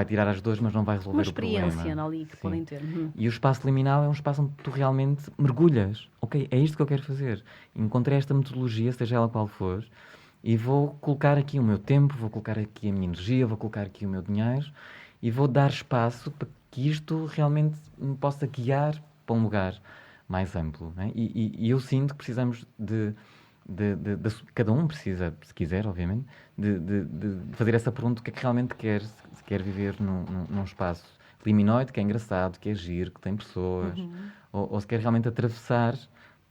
tirar as dores, mas não vai resolver o problema. Uma experiência ali que podem ter. E o espaço liminal é um espaço onde tu realmente mergulhas. Ok, é isto que eu quero fazer. Encontrei esta metodologia, seja ela qual for, e vou colocar aqui o meu tempo, vou colocar aqui a minha energia, vou colocar aqui o meu dinheiro e vou dar espaço para que isto realmente me possa guiar para um lugar mais amplo, né? E eu sinto que precisamos cada um precisa, se quiser, obviamente, de fazer essa pergunta: o que é que realmente quer? Se quer viver num espaço liminoide, que é engraçado, que é giro, que tem pessoas, ou se quer realmente atravessar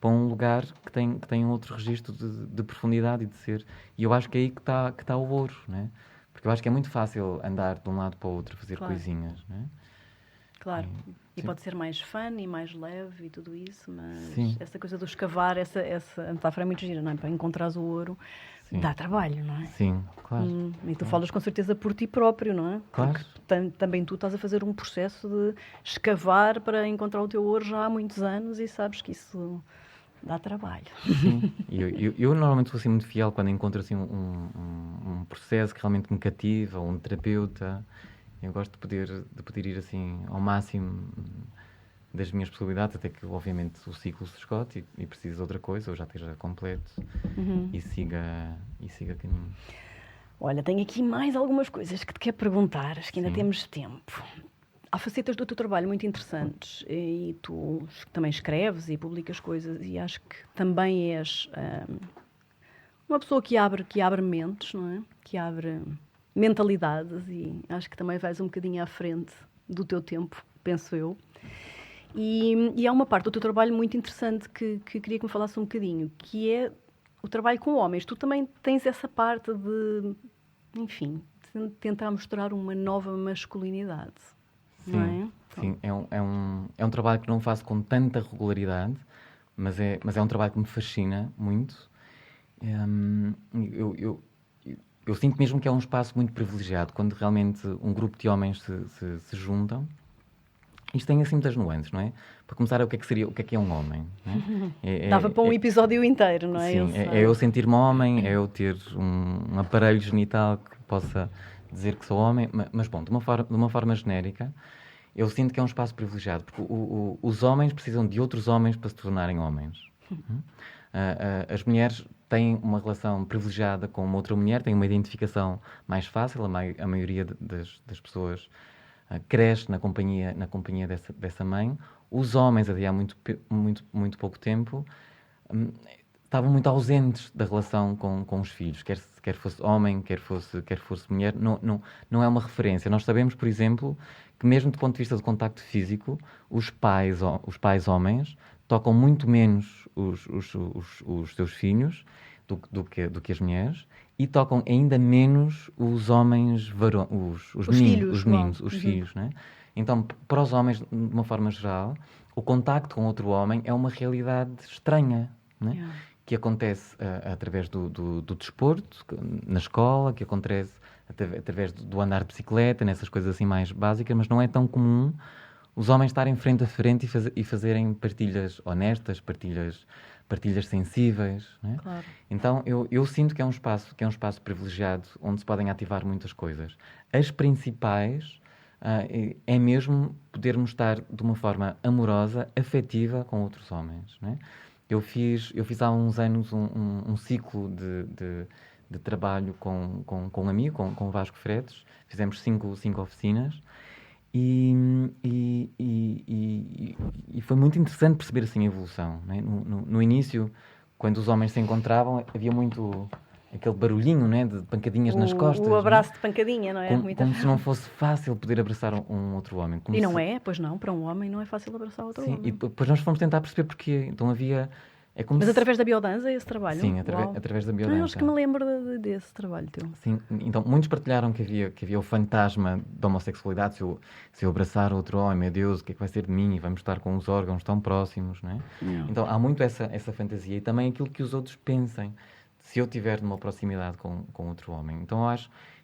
para um lugar que tem outro registro de profundidade e de ser. E eu acho que é aí que está o ouro, né? Porque eu acho que é muito fácil andar de um lado para o outro, fazer coisinhas, né? Claro, e pode ser mais fun e mais leve e tudo isso, mas Sim. essa coisa do escavar, essa metáfora é muito gira, não é? Para encontrares o ouro, dá trabalho, não é? Sim, claro. E tu falas com certeza por ti próprio, não é? Claro. Porque também tu estás a fazer um processo de escavar para encontrar o teu ouro já há muitos anos e sabes que isso dá trabalho. Sim. Eu normalmente sou assim muito fiel quando encontro assim um processo que realmente me cativa, ou um terapeuta. Eu gosto de poder ir assim ao máximo das minhas possibilidades, até que obviamente o ciclo se esgote e precise de outra coisa, ou já esteja completo, e siga caminho. Olha, tenho aqui mais algumas coisas que te quero perguntar, acho que ainda temos tempo. Há facetas do teu trabalho muito interessantes e tu também escreves e publicas coisas e acho que também és uma pessoa que abre mentes, não é? Que abre mentalidades e acho que também vais um bocadinho à frente do teu tempo, penso eu. E há uma parte do teu trabalho muito interessante que queria que me falasse um bocadinho, que é o trabalho com homens. Tu também tens essa parte de, enfim, de tentar mostrar uma nova masculinidade, não é? Sim, é um trabalho que não faço com tanta regularidade, mas é um trabalho que me fascina muito. Eu sinto mesmo que é um espaço muito privilegiado, quando realmente um grupo de homens se juntam. Isto tem assim muitas nuances, não é? Para começar, o que é um homem? Não é? Dava para um episódio inteiro, não é? Sim, é eu sentir-me homem, é eu ter um aparelho genital que possa dizer que sou homem, mas bom, de uma forma genérica, eu sinto que é um espaço privilegiado, porque os homens precisam de outros homens para se tornarem homens. As mulheres têm uma relação privilegiada com uma outra mulher, têm uma identificação mais fácil, a maioria das pessoas cresce na companhia dessa mãe. Os homens, até há muito pouco tempo, estavam muito ausentes da relação com os filhos, quer fosse homem, quer fosse mulher, não é uma referência. Nós sabemos, por exemplo, que mesmo do ponto de vista do contacto físico, os pais homens tocam muito menos os seus filhos do que as mulheres, e tocam ainda menos os homens os meninos, os filhos, né? Então, para os homens, de uma forma geral, o contacto com outro homem é uma realidade estranha, né? Que acontece através do desporto, na escola, que acontece através do andar de bicicleta, nessas coisas assim mais básicas, mas não é tão comum os homens estarem frente a frente e fazerem partilhas honestas, partilhas sensíveis, né? Claro. Então eu sinto que é um espaço privilegiado onde se podem ativar muitas coisas. As principais é mesmo podermos estar de uma forma amorosa, afetiva com outros homens, né? Eu fiz há uns anos um ciclo de trabalho com um amigo, com o Vasco Fretes. Fizemos cinco oficinas. E foi muito interessante perceber assim a evolução, né? No início, quando os homens se encontravam, havia muito aquele barulhinho, né, de pancadinhas nas costas. O abraço, né? De pancadinha, não é? Como se não fosse fácil poder abraçar um outro homem. Não é? Pois não, para um homem não é fácil abraçar outro homem. E depois nós fomos tentar perceber porquê. Então havia É como Mas se... através da biodança, esse trabalho? Sim, Uau. através da Eu biodança. acho que me lembro desse trabalho teu. Sim, então muitos partilharam que havia o fantasma da homossexualidade. Se eu abraçar outro homem, meu Deus, o que é que vai ser de mim? E vamos estar com os órgãos tão próximos, não é? Então há muito essa fantasia e também aquilo que os outros pensem se eu tiver numa proximidade com outro homem. Então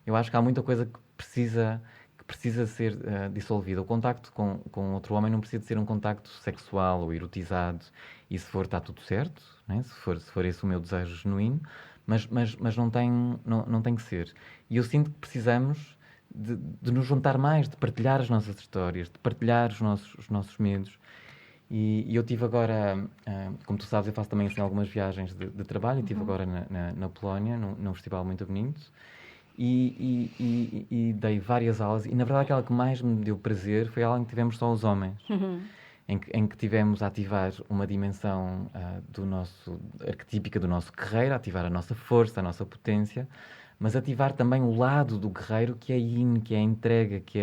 eu acho que há muita coisa que precisa ser dissolvida. O contacto com outro homem não precisa ser um contacto sexual ou erotizado, e se for, está tudo certo, né? Se for esse o meu desejo genuíno, mas não tem que ser. E eu sinto que precisamos de nos juntar mais, de partilhar as nossas histórias, de partilhar os nossos medos. E eu tive agora, como tu sabes, eu faço também assim, algumas viagens de trabalho, e estive agora na Polónia, num festival muito bonito, e dei várias aulas, e na verdade aquela que mais me deu prazer foi a aula em que tivemos só os homens, em que tivemos a ativar uma dimensão arquetípica do nosso guerreiro, a ativar a nossa força, a nossa potência, mas ativar também o lado do guerreiro que é yin, que é a entrega, que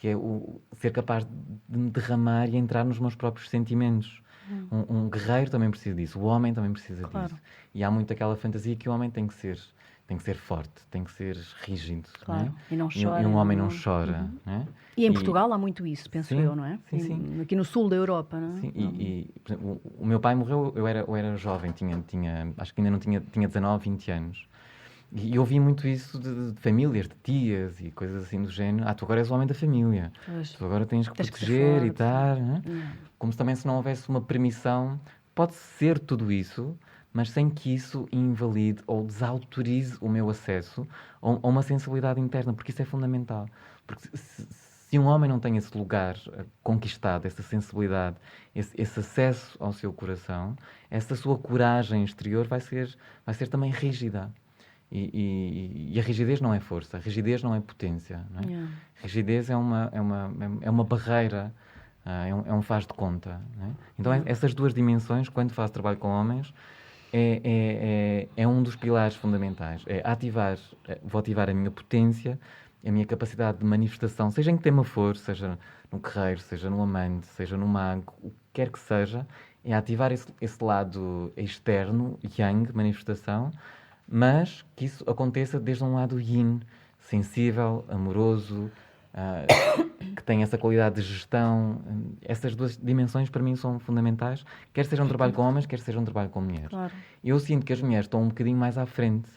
é o ser capaz de me derramar e entrar nos meus próprios sentimentos. Um guerreiro também precisa disso, o homem também precisa disso. E há muito aquela fantasia que o homem tem que ser forte, tem que ser rígido. Claro, Não é? e não chora. E um homem não chora. Não é? E em Portugal há muito isso, penso sim, eu, não é? Sim. Aqui no sul da Europa, não é? Sim, por exemplo, o meu pai morreu, eu era jovem, acho que ainda não tinha 19, 20 anos. E eu ouvi muito isso de famílias, de tias e coisas assim do género. Tu agora és o homem da família. Tu agora tens que proteger e estar. Como se também se não houvesse uma permissão. Pode ser tudo isso, mas sem que isso invalide ou desautorize o meu acesso a uma sensibilidade interna, porque isso é fundamental. Porque se um homem não tem esse lugar conquistado, essa sensibilidade, esse acesso ao seu coração, essa sua coragem exterior vai ser também rígida. E a rigidez não é força, a rigidez não é potência. Não é? Rigidez é uma barreira, é um faz de conta. Não é? Então, essas duas dimensões, quando faço trabalho com homens, é um dos pilares fundamentais. Vou ativar a minha potência, a minha capacidade de manifestação, seja em que tema for, seja no guerreiro, seja no amante, seja no mago, o que quer que seja, é ativar esse lado externo, yang, manifestação, mas que isso aconteça desde um lado yin, sensível, amoroso, que tem essa qualidade de gestão. Essas duas dimensões para mim são fundamentais, quer seja um trabalho com homens, quer seja um trabalho com mulheres. Claro. Eu sinto que as mulheres estão um bocadinho mais à frente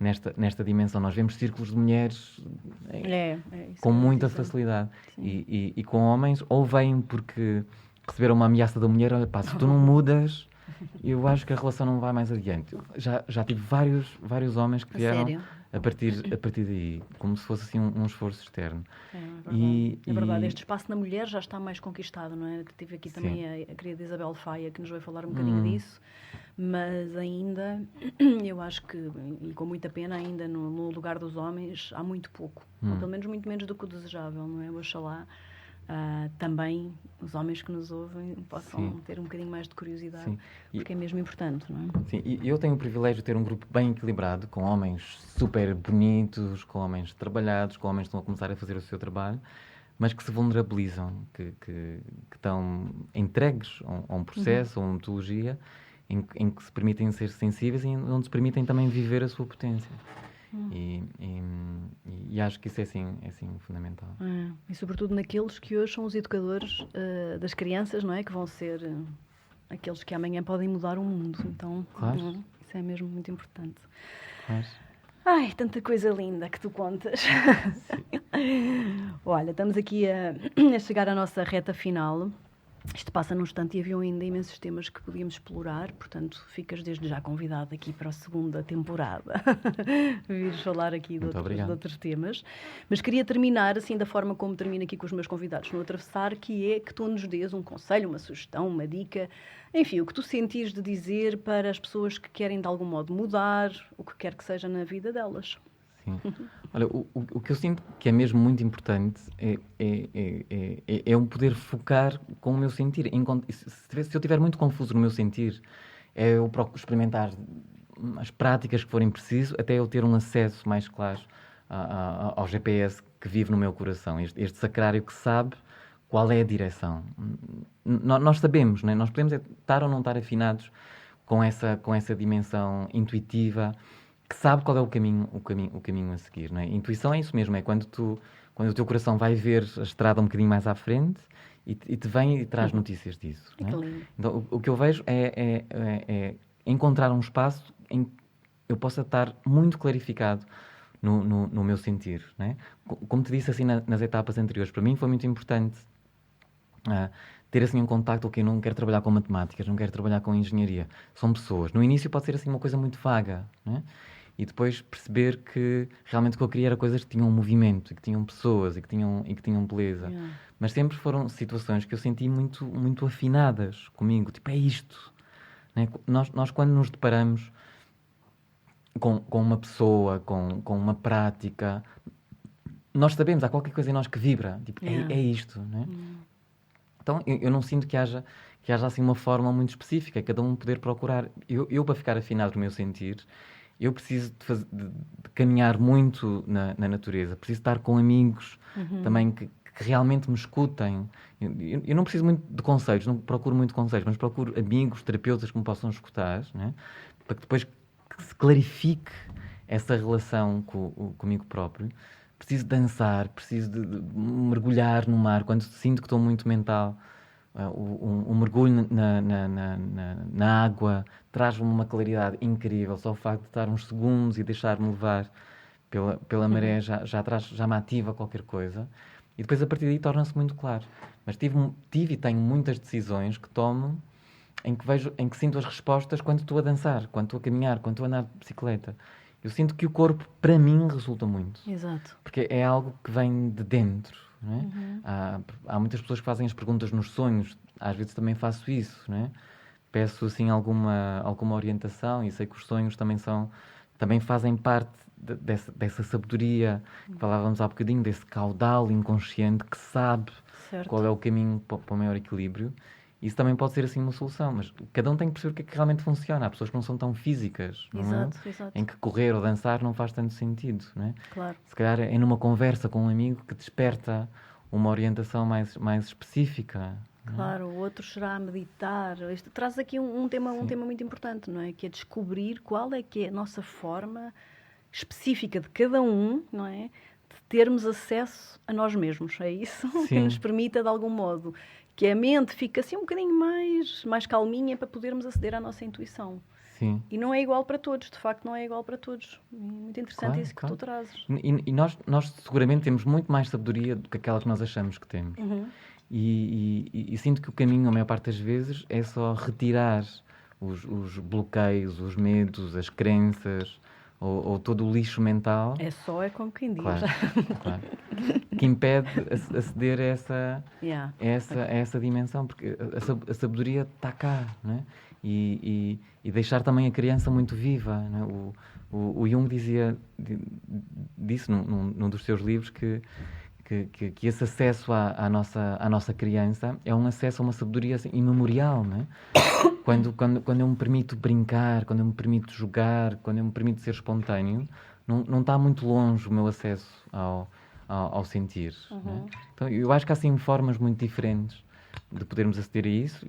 nesta dimensão. Nós vemos círculos de mulheres com muita facilidade. E com homens, ou vêm porque receberam uma ameaça da mulher, olha pá, se tu não mudas, eu acho que a relação não vai mais adiante. Já tive vários homens que vieram a partir daí, como se fosse assim um esforço externo. É verdade. Este espaço na mulher já está mais conquistado, não é? Tive aqui também a querida Isabel Faia, que nos vai falar um bocadinho disso, mas ainda, eu acho que, e com muita pena, ainda no lugar dos homens há muito pouco, ou pelo menos muito menos do que o desejável, não é? Oxalá também os homens que nos ouvem possam ter um bocadinho mais de curiosidade, porque é mesmo importante, não é? Sim, e eu tenho o privilégio de ter um grupo bem equilibrado, com homens super bonitos, com homens trabalhados, com homens que estão a começar a fazer o seu trabalho, mas que se vulnerabilizam, que estão entregues a um processo, a uma metodologia, em que se permitem ser sensíveis e onde se permitem também viver a sua potência. E acho que isso é assim fundamental. E sobretudo naqueles que hoje são os educadores das crianças, não é? Que vão ser aqueles que amanhã podem mudar o mundo. Então, isso é mesmo muito importante. Ai, tanta coisa linda que tu contas. Olha, estamos aqui a chegar à nossa reta final. Isto passa num instante e haviam ainda imensos temas que podíamos explorar, portanto, ficas desde já convidado aqui para a segunda temporada. Vires falar aqui de outros temas. Mas queria terminar, assim, da forma como termino aqui com os meus convidados no Atravessar, que é que tu nos dês um conselho, uma sugestão, uma dica, enfim, o que tu sentires de dizer para as pessoas que querem de algum modo mudar, o que quer que seja na vida delas. Sim. Olha, o que eu sinto que é mesmo muito importante é um poder focar com o meu sentir. Se eu estiver muito confuso no meu sentir, eu procuro experimentar as práticas que forem preciso, até eu ter um acesso mais claro ao GPS que vive no meu coração. Este sacrário que sabe qual é a direção. Nós sabemos, não é? Nós podemos estar ou não estar afinados com essa dimensão intuitiva, que sabe qual é o caminho a seguir, não é? Intuição é isso mesmo, é quando o teu coração vai ver a estrada um bocadinho mais à frente e te vem e traz notícias disso. Que Não é? lindo. Então, o que eu vejo é encontrar um espaço em que eu possa estar muito clarificado no meu sentir. Não é? Como te disse assim nas etapas anteriores, para mim foi muito importante ter assim um contacto, ok, não quero trabalhar com matemáticas, não quero trabalhar com engenharia. São pessoas. No início pode ser assim uma coisa muito vaga, não é? E depois perceber que realmente o que eu queria era coisas que tinham movimento, e que tinham pessoas, e que tinham beleza. Yeah. Mas sempre foram situações que eu senti muito, muito afinadas comigo. Tipo, é isto. Né? Nós quando nos deparamos com uma pessoa, com uma prática, nós sabemos, há qualquer coisa em nós que vibra. Tipo, Yeah. é isto. Né? Então, eu não sinto que haja assim uma forma muito específica, cada um poder procurar. Eu para ficar afinado no meu sentir, eu preciso de caminhar muito na natureza, preciso estar com amigos também que realmente me escutem. Eu não preciso muito de conselhos, não procuro muito conselhos, mas procuro amigos, terapeutas que me possam escutar, né? Para que depois que se clarifique essa relação comigo próprio. Preciso dançar, preciso de mergulhar no mar, quando sinto que estou muito mental. Um mergulho na água traz-me uma claridade incrível. Só o facto de estar uns segundos e deixar-me levar pela maré já me ativa qualquer coisa. E depois a partir daí torna-se muito claro. Mas tive e tenho muitas decisões que tomo em que sinto as respostas quando estou a dançar, quando estou a caminhar, quando estou a andar de bicicleta. Eu sinto que o corpo, para mim, resulta muito. Exato. Porque é algo que vem de dentro. Não é? Há muitas pessoas que fazem as perguntas nos sonhos. Às vezes também faço isso. Não é? Peço assim, alguma orientação e sei que os sonhos também fazem parte dessa sabedoria que falávamos há bocadinho, desse caudal inconsciente que sabe Certo. qual é o caminho para o maior equilíbrio. Isso também pode ser assim uma solução, mas cada um tem que perceber o que é que realmente funciona. Há pessoas que não são tão físicas, não Exato, é? exato. Em que correr ou dançar não faz tanto sentido, não é? Claro. Se calhar é numa conversa com um amigo que desperta uma orientação mais específica. Claro, o outro será a meditar. Isto traz aqui um tema muito importante, não é? Que é descobrir qual é que é a nossa forma específica de cada um, não é? De termos acesso a nós mesmos. É isso que nos permita, de algum modo, que a mente fique assim um bocadinho mais calminha para podermos aceder à nossa intuição. Sim. E não é igual para todos, de facto não é igual para todos. Muito interessante isso que tu trazes. E nós seguramente temos muito mais sabedoria do que aquela que nós achamos que temos. E sinto que o caminho, a maior parte das vezes, é só retirar os bloqueios, os medos, as crenças, ou todo o lixo mental. É como quem diz. Claro. Que impede aceder a essa dimensão, porque a sabedoria está cá, não é? E deixar também a criança muito viva, não é? O Jung disse num dos seus livros que esse acesso à nossa criança é um acesso a uma sabedoria assim, imemorial, não é? Quando eu me permito brincar, quando eu me permito jogar, quando eu me permito ser espontâneo, não está muito longe o meu acesso ao sentir. Né? Então, eu acho que há assim formas muito diferentes de podermos aceder a isso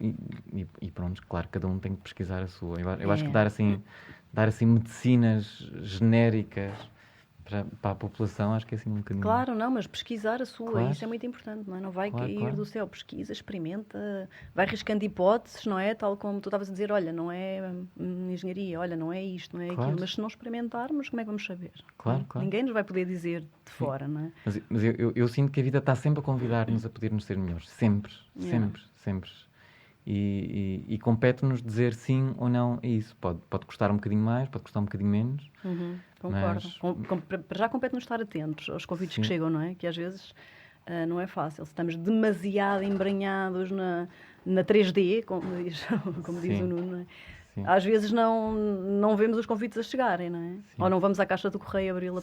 e pronto, claro, cada um tem que pesquisar a sua. Eu acho que dar assim medicinas genéricas para a população, acho que é assim um bocadinho... Claro, não, mas pesquisar a sua, claro. Isso é muito importante, não é? Não vai cair claro. do céu, pesquisa, experimenta, vai riscando hipóteses, não é? Tal como tu estavas a dizer, olha, não é engenharia, olha, não é isto, não é aquilo, mas se não experimentarmos, como é que vamos saber? Claro. Ninguém nos vai poder dizer de fora, não é? Mas eu sinto que a vida está sempre a convidar-nos a podermos ser melhores, sempre. E compete-nos dizer sim ou não a isso. Pode custar um bocadinho mais, pode custar um bocadinho menos. Concordo. Para já compete-nos estar atentos aos convites que chegam, não é? Que às vezes não é fácil. Se estamos demasiado embranhados na 3D, como diz o Nuno, não é? Às vezes não vemos os convites a chegarem, não é? Sim. Ou não vamos à caixa do correio abri-la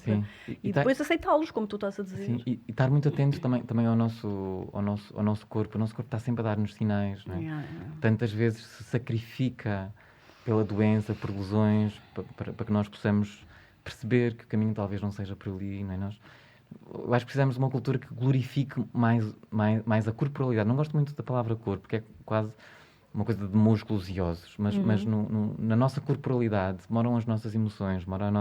e depois aceitá-los, como tu estás a dizer. Sim. E estar muito atentos também ao nosso corpo. O nosso corpo está sempre a dar-nos sinais, não é? Tantas vezes se sacrifica pela doença, por lesões, para que nós possamos perceber que o caminho talvez não seja por ali, não é? Eu acho que precisamos de uma cultura que glorifique mais a corporalidade. Não gosto muito da palavra corpo, porque é quase uma coisa de músculos e ossos, mas na nossa corporalidade moram as nossas emoções, mora o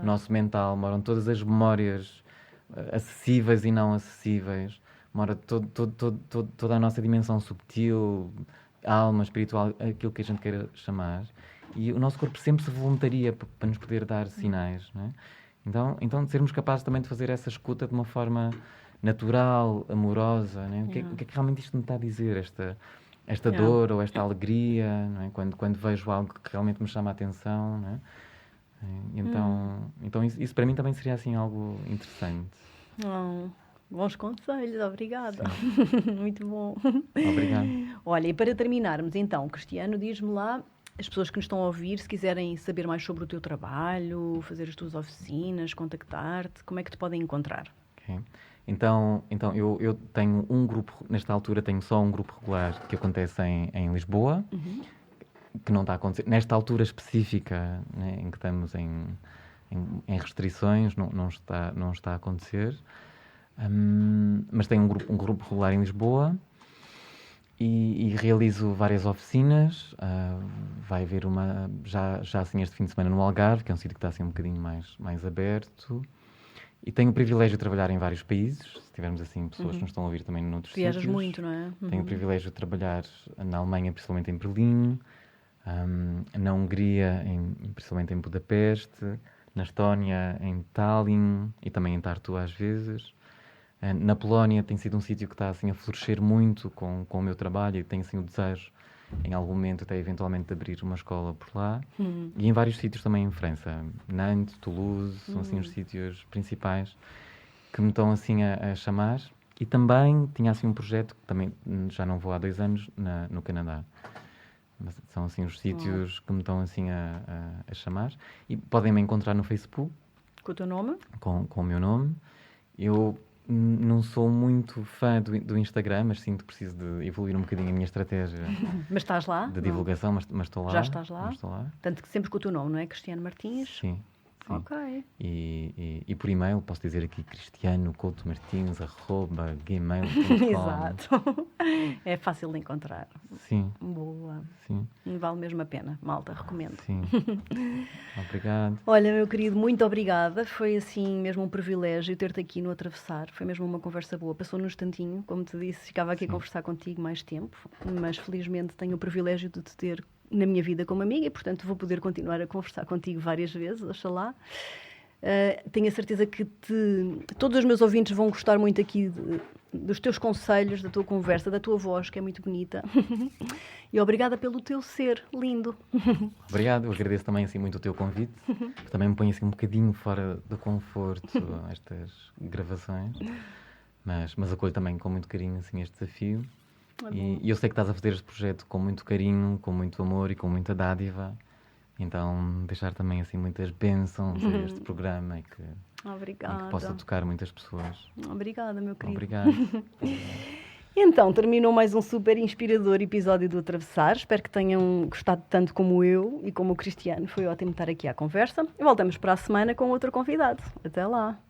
nosso mental, moram todas as memórias acessíveis e não acessíveis, mora toda a nossa dimensão subtil, alma, espiritual, aquilo que a gente queira chamar. E o nosso corpo sempre se voluntaria para nos poder dar sinais, não é? Então, de sermos capazes também de fazer essa escuta de uma forma natural, amorosa, não é? O que é que realmente isto me está a dizer, esta dor ou esta alegria, não é? Quando vejo algo que realmente me chama a atenção, não é? Então isso para mim também seria assim algo interessante. Bons conselhos, obrigada. Muito bom. Obrigado. Olha, e para terminarmos, então, Cristiano, diz-me lá, as pessoas que nos estão a ouvir, se quiserem saber mais sobre o teu trabalho, fazer as tuas oficinas, contactar-te, como é que te podem encontrar? Okay. Então eu tenho um grupo, nesta altura tenho só um grupo regular que acontece em Lisboa, que não está a acontecer, nesta altura específica, né, em que estamos em restrições, não está a acontecer, mas tenho um grupo regular em Lisboa e realizo várias oficinas. Vai haver uma, já assim este fim de semana no Algarve, que é um sítio que está assim um bocadinho mais aberto. E tenho o privilégio de trabalhar em vários países, se tivermos assim pessoas que nos estão a ouvir também noutros sítios. Viajas muito, não é? Tenho o privilégio de trabalhar na Alemanha, principalmente em Berlim, na Hungria, principalmente em Budapeste, na Estónia, em Tallinn e também em Tartu às vezes. Na Polónia tem sido um sítio que está assim a florescer muito com o meu trabalho e tenho assim o desejo, em algum momento, até eventualmente de abrir uma escola por lá. E em vários sítios também em França. Nantes, Toulouse, são assim os sítios principais que me estão assim a chamar. E também tinha assim um projeto, que também já não vou há 2 anos, no Canadá. Mas são assim os sítios que me estão assim a chamar. E podem me encontrar no Facebook. Com o teu nome? Com o meu nome. Eu não sou muito fã do Instagram, mas sinto que preciso de evoluir um bocadinho a minha estratégia. Mas estás lá? De divulgação, mas estou lá. Já estás lá? Mas estou lá. Tanto que sempre com o teu nome, não é? Cristiano Martins? Sim. Ok. E por e-mail posso dizer aqui cristianocoutomartins@gmail.com. Exato. É fácil de encontrar. Sim. Boa. Sim. Vale mesmo a pena. Malta, recomendo. Sim. Obrigado. Olha, meu querido, muito obrigada. Foi assim mesmo um privilégio ter-te aqui no Atravessar. Foi mesmo uma conversa boa. Passou num instantinho, como te disse, ficava aqui a conversar contigo mais tempo, mas felizmente tenho o privilégio de te ter na minha vida como amiga e, portanto, vou poder continuar a conversar contigo várias vezes, oxalá. Tenho a certeza que todos os meus ouvintes vão gostar muito aqui dos teus conselhos, da tua conversa, da tua voz, que é muito bonita. E obrigada pelo teu ser lindo. Obrigado, eu agradeço também assim, muito o teu convite, que também me põe assim, um bocadinho fora do conforto estas gravações, mas acolho também com muito carinho assim, este desafio. E eu sei que estás a fazer este projeto com muito carinho, com muito amor e com muita dádiva. Então, deixar também assim muitas bênçãos a este programa e que possa tocar muitas pessoas. Obrigada, meu querido. Obrigado. Então, terminou mais um super inspirador episódio do Atravessar. Espero que tenham gostado tanto como eu e como o Cristiano. Foi ótimo estar aqui à conversa. E voltamos para a semana com outro convidado. Até lá!